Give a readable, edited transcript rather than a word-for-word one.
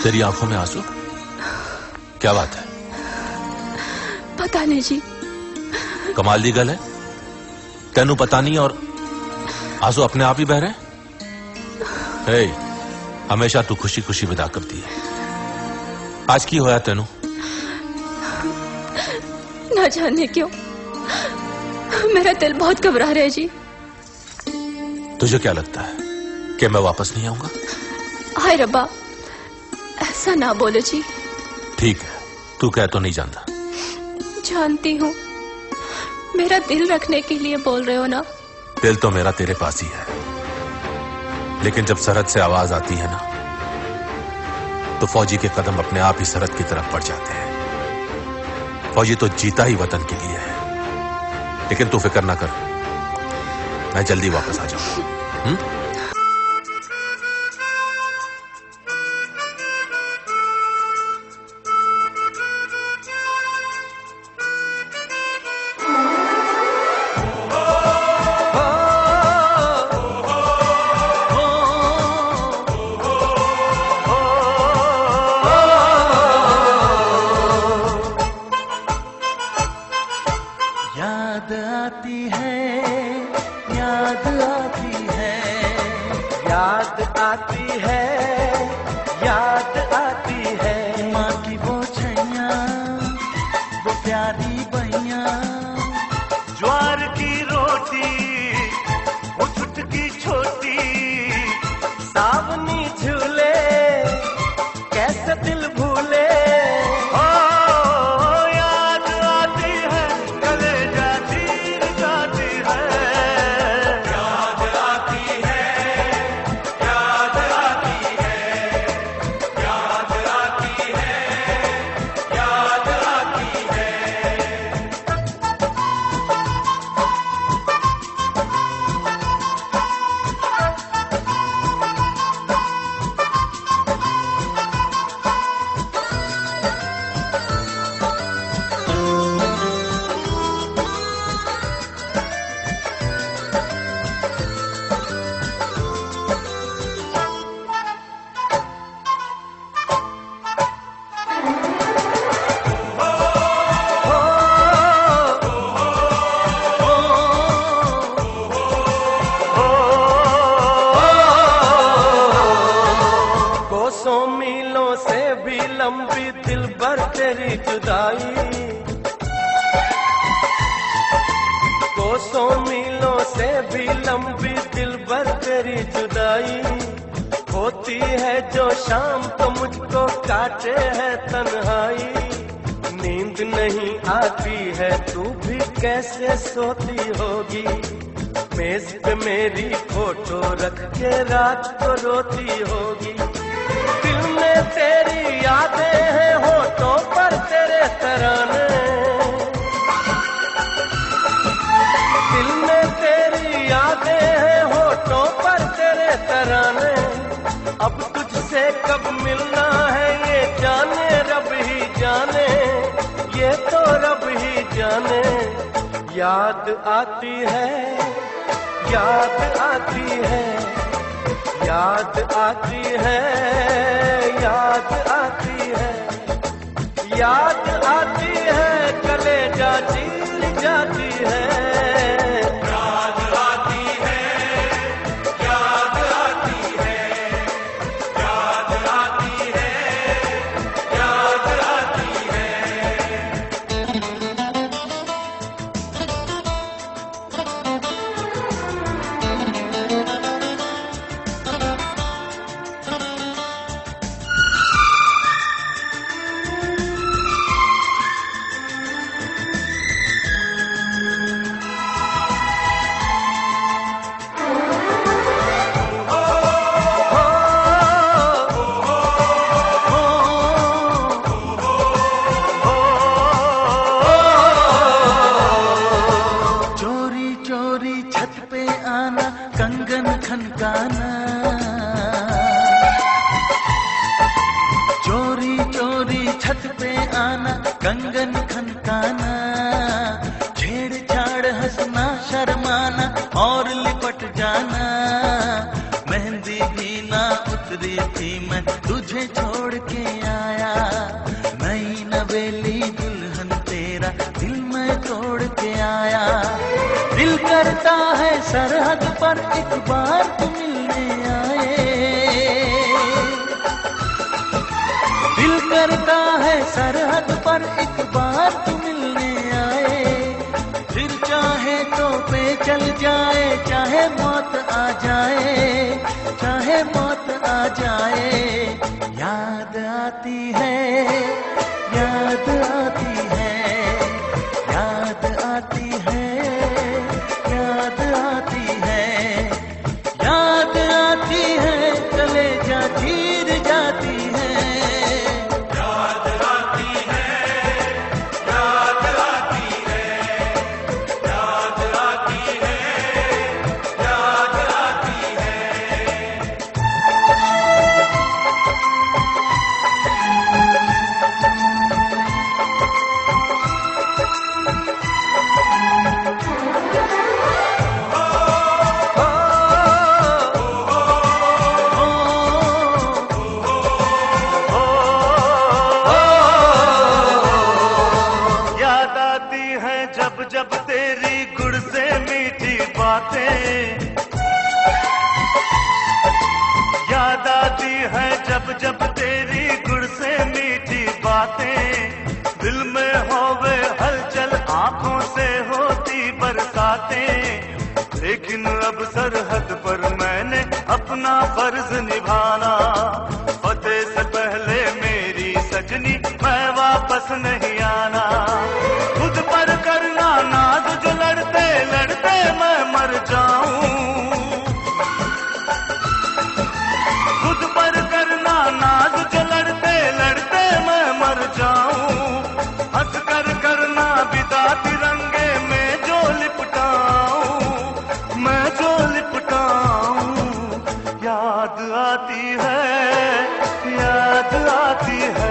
तेरी आंखों में आंसू? क्या बात है? पता नहीं जी। कमाल दी गल है, तेनू पता नहीं और आंसू अपने आप ही बह रहे हैं। हमेशा तू खुशी खुशी विदा करती है, आज की होया तेनू? ना जाने क्यों मेरा दिल बहुत घबरा रहा है जी। तुझे क्या लगता है कि मैं वापस नहीं आऊंगा? हाय रब्बा, ऐसा ना बोलो जी। ठीक है, तू कह तो नहीं जानता। जानती हूँ, मेरा दिल रखने के लिए बोल रहे हो ना। दिल तो मेरा तेरे पास ही है, लेकिन जब सरहद से आवाज आती है ना, तो फौजी के कदम अपने आप ही सरहद की तरफ बढ़ जाते हैं। फौजी तो जीता ही वतन के लिए है, लेकिन तू फिक्र ना कर, मैं जल्दी वापस आ जाऊंगा। याद आती है, याद आती है, याद आती है, याद आती है। माँ की वो छैया, वो प्यारी बैया, ज्वार की रोटी, वो चुटकी छोटी, सावनी झूले, कैसे दिल भूले। मीलों से भी लंबी दिल भर तेरी जुदाई, कोसों मीलों से भी लंबी दिल भर तेरी जुदाई। होती है जो शाम तो मुझको काटे है तन्हाई, नींद नहीं आती है तू भी कैसे सोती होगी। मेज पे मेरी फोटो रख के रात को रोती होगी। दिल में तेरी यादें हैं, होठों पर तेरे तराने, दिल में तेरी यादें हैं, होठों पर तेरे तराने। अब तुझसे कब मिलना है ये जाने रब ही जाने, ये तो रब ही जाने। याद आती है, याद आती है, याद आती है, याद आती है, याद आती है, कलेजा चीर जाती है। याद आती है, याद आती है, याद आती है, याद आती है। कंगन खनकाना, चोरी चोरी छत पे आना, कंगन खनकाना, छेड़छाड़ हंसना शर्माना और लिपट जाना, मेहंदी भी ना उतरी थी मैं तुझे छोड़ के आया, नई नवेली दुल्हन तेरा दिल मैं तोड़ के आया। दिल करता है सरहद पर एक बार तू मिलने आए, दिल करता है सरहद पर एक बार तू मिलने आए। फिर चाहे तो पे चल जाए, चाहे मौत आ जाए, चाहे मौत आ जाए। याद आती है, याद आती है, याद आती है, याद आती है, याद आती है, कलेजा चीर जाती है। जब तेरी गुड़ से मीठी बातें याद आती है, जब तेरी गुड़ से मीठी बातें। दिल में होवे हलचल, आंखों से होती बरसातें। लेकिन अब सरहद पर मैंने अपना फर्ज निभाना, फतेह से पहले मेरी सजनी मैं वापस नहीं आना। खुद पर करना नाज जो लड़ते लड़ते मैं मर जाऊं, खुद पर करना नाज जो लड़ते लड़ते मैं मर जाऊं। हंस कर करना विदा तिरंगे में जो लिपटाऊं, मैं जो लिपटाऊं। याद आती है, याद आती है,